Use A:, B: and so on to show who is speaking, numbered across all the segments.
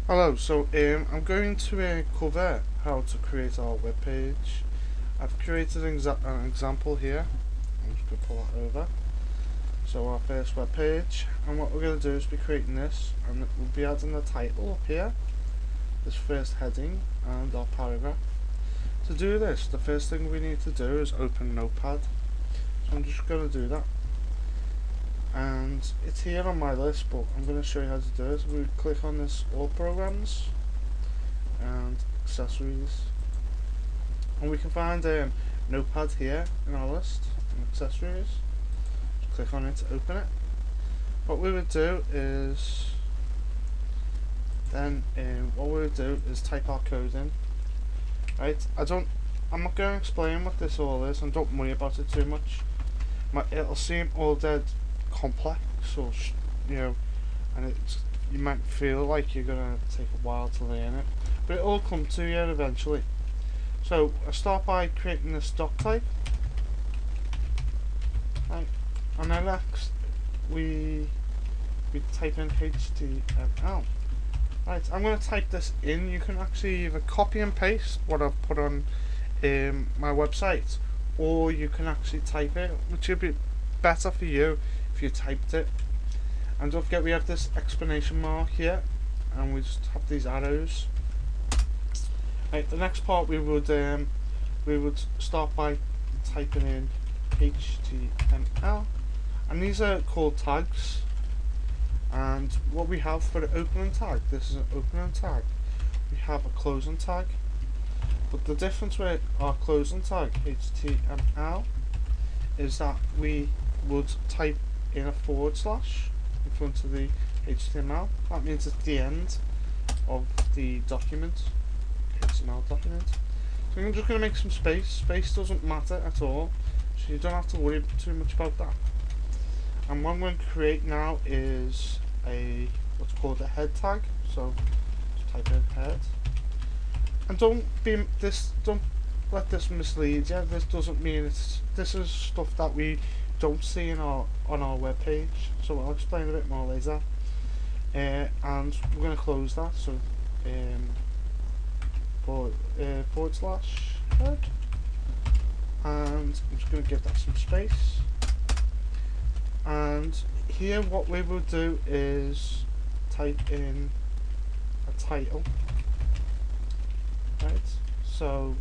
A: Hello, so I'm going to cover how to create our web page. I've created an example here. I'm just going to pull that over. So our first web page, and what we're going to do is be creating this, and we'll be adding the title up here, this first heading, and our paragraph. To do this, the first thing we need to do is open Notepad. So I'm just going to do that. And it's here on my list, but I'm going to show you how to do it. We click on this All Programs and Accessories, and we can find Notepad here in our list and Accessories. Just click on it to open it. What we would do is type our code in. Right? I'm not going to explain what this all is, and don't worry about it too much. It'll seem all dead complex, or and you might feel like you're gonna take a while to learn it, but it'll all come to you eventually. So I start by creating this doc type, right, and then next we type in HTML. Right, I'm going to type this in. You can actually either copy and paste what I've put on my website, or you can actually type it, which would be better for you if you typed it. And don't forget we have this exclamation mark here, and we just have these arrows. Right, the next part we would start by typing in HTML, and these are called tags. And what we have for the opening tag, this is an opening tag. We have a closing tag, but the difference with our closing tag HTML is that we would type in a / in front of the HTML. That means it's the end of the document, HTML document. So I'm just going to make some space. Space doesn't matter at all, so you don't have to worry too much about that. And what I'm going to create now is what's called a head tag. So just type in head, and don't let this mislead you. This doesn't mean this is stuff that we don't see on our web page. So I'll explain a bit more later. And we're going to close that. So / head, and I'm just going to give that some space. And here what we will do is type in a title. Right, so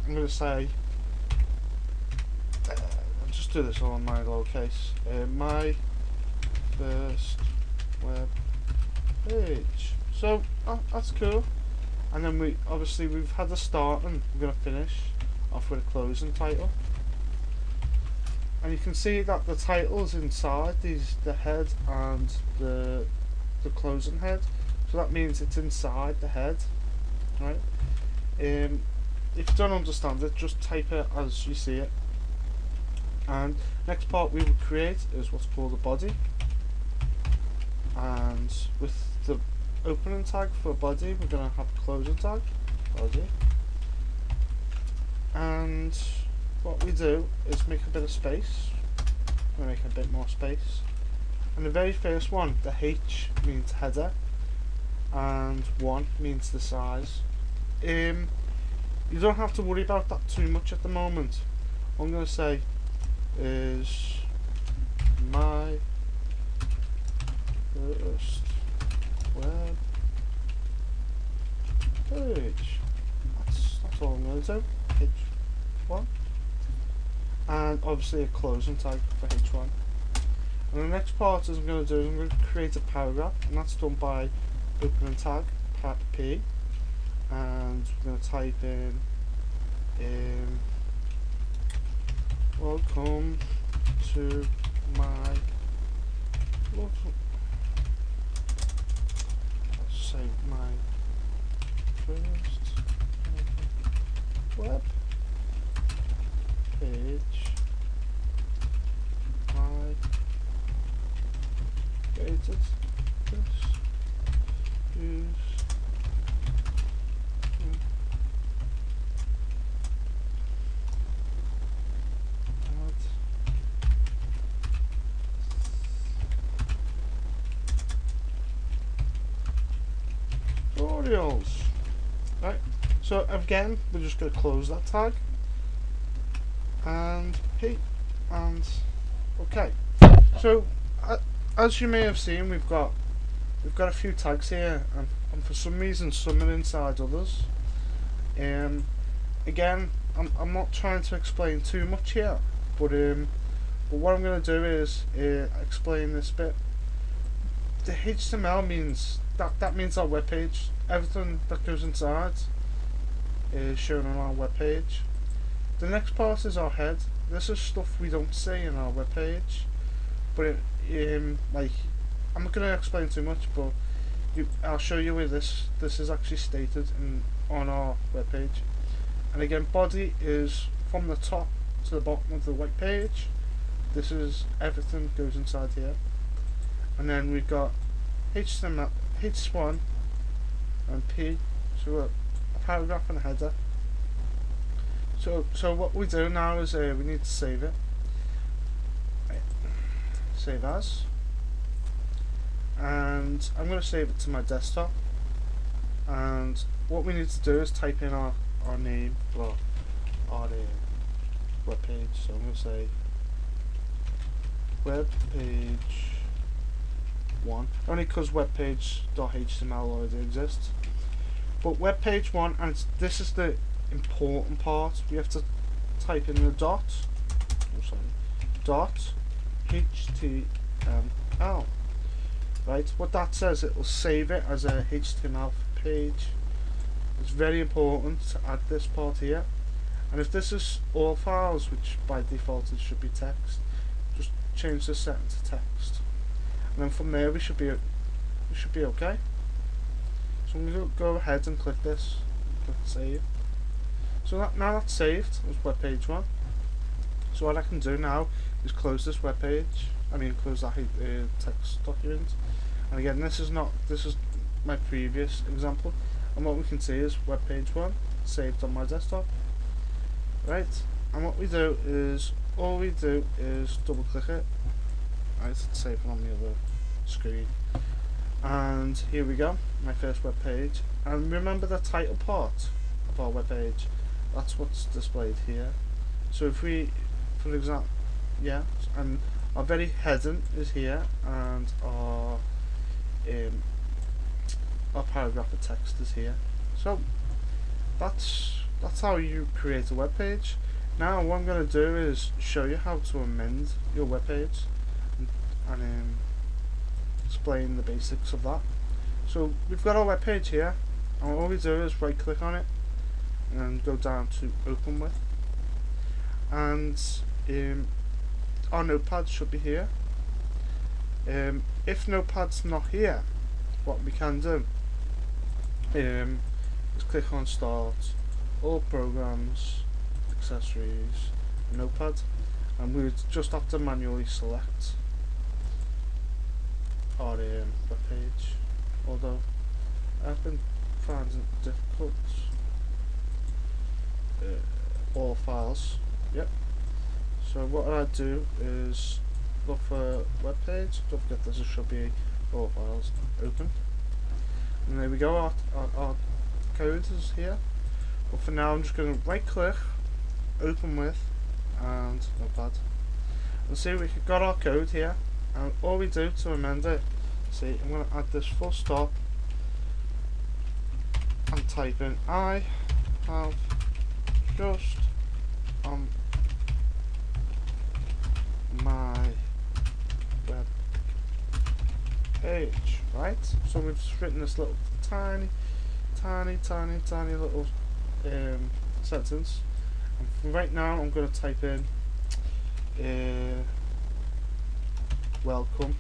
A: I'm going to say, I'll just do this all on my lowercase, my first web page. So that's cool. And then we've had a start, and we're going to finish off with a closing title. And you can see that the title's inside the head and the closing head, so that means it's inside the head, right? If you don't understand it, just type it as you see it. And next part we will create is what's called a body, and with the opening tag for body we're going to have a closing tag, body. And what we do is make a bit of space. We'll make a bit more space. And the very first one, the H means header, and 1 means the size. You don't have to worry about that too much at the moment. What I'm going to say is my first web page. That's all I'm going to do. H1. And obviously a closing tag for H1. And the next part is I'm going to create a paragraph, and that's done by opening tag P, and we're going to type in welcome to my first web page. I created this. Use tutorials. Right, so again, we're just going to close that tag, and okay. So as you may have seen, we've got a few tags here, and for some reason some are inside others. Again, I'm not trying to explain too much here, but what I'm going to do is explain this bit. The HTML means that means our web page. Everything that goes inside is shown on our web page. The next part is our head. This is stuff we don't see in our web page, but like, I'm not going to explain too much, but I'll show you where this is actually stated on our web page. And again, body is from the top to the bottom of the web page. This is everything goes inside here. And then we've got HTML, H1 and P, so a paragraph and a header. So what we do now is we need to save it. Save as. And I'm going to save it to my desktop. And what we need to do is type in our name, well, our web page. So I'm going to say web page 1, only because webpage.html already exists. But web page 1, and this is the important part. We have to type in the dot html. Right, what that says, it will save it as a HTML page. It's very important to add this part here. And if this is all files, which by default it should be text, just change this setting to text. And then from there we should be okay. So I'm going to go ahead and click this, click save. So now that's saved as web page 1. So what I can do now is close this web page. Close that text document. And again, this is my previous example. And what we can see is web page 1 saved on my desktop. Right. And what we do is double click it. Right, it's saved on the other screen. And here we go, my first web page. And remember the title part of our web page. That's what's displayed here. So if we, for example, yeah, and our very heading is here, and our paragraph of text is here. So that's how you create a web page. Now what I'm going to do is show you how to amend your web page and explain the basics of that. So we've got our web page here, and all we do is right click on it and go down to open with, and our notepad should be here. If notepad's not here, what we can do is click on start, all programs, accessories, notepad, and we would just have to manually select our web page, although I've been finding it difficult. All files, yep. So what I do is look for web page. Don't forget this should be all files open. And there we go, our code is here. But for now I'm just going to right click, open with, and notepad. And see, we got our code here, and all we do to amend it, see, I'm going to add this full stop and type in I have just on my web page, right? So we've just written this little tiny little sentence, and from right now I'm going to type in welcome.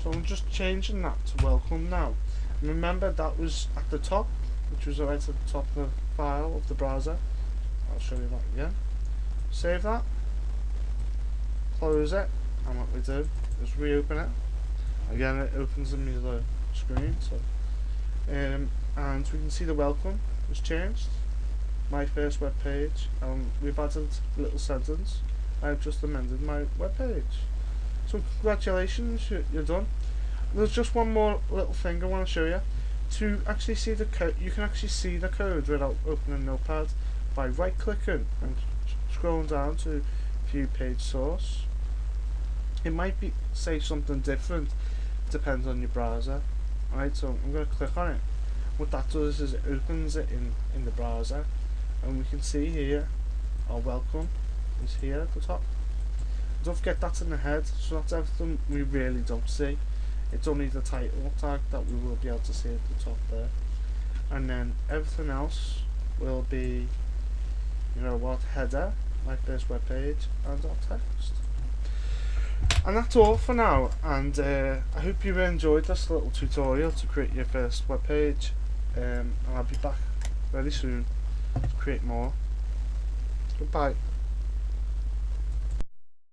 A: So I'm just changing that to welcome now. And remember, that was at the top, which was right at the top of the file of the browser. I'll show you that again. Save that, close it, and what we do is reopen it. Again, it opens in the other screen. So, and we can see the welcome has changed. My first web page, and we've added a little sentence. I've just amended my web page. So congratulations, you're done. there's just one more little thing I want to show you. To actually see the code, you can actually see the code without opening Notepad by right clicking and scrolling down to view page source. It might be say something different, depends on your browser. Alright, so I'm going to click on it. What that does is it opens it in the browser, and we can see here our welcome is here at the top. Don't forget that's in the head, so that's everything we really don't see. It's only the title tag that we will be able to see at the top there, and then everything else will be, you know, what header, like this web page, and our text. And that's all for now, and I hope you enjoyed this little tutorial to create your first web page, and I'll be back very soon to create more. Goodbye.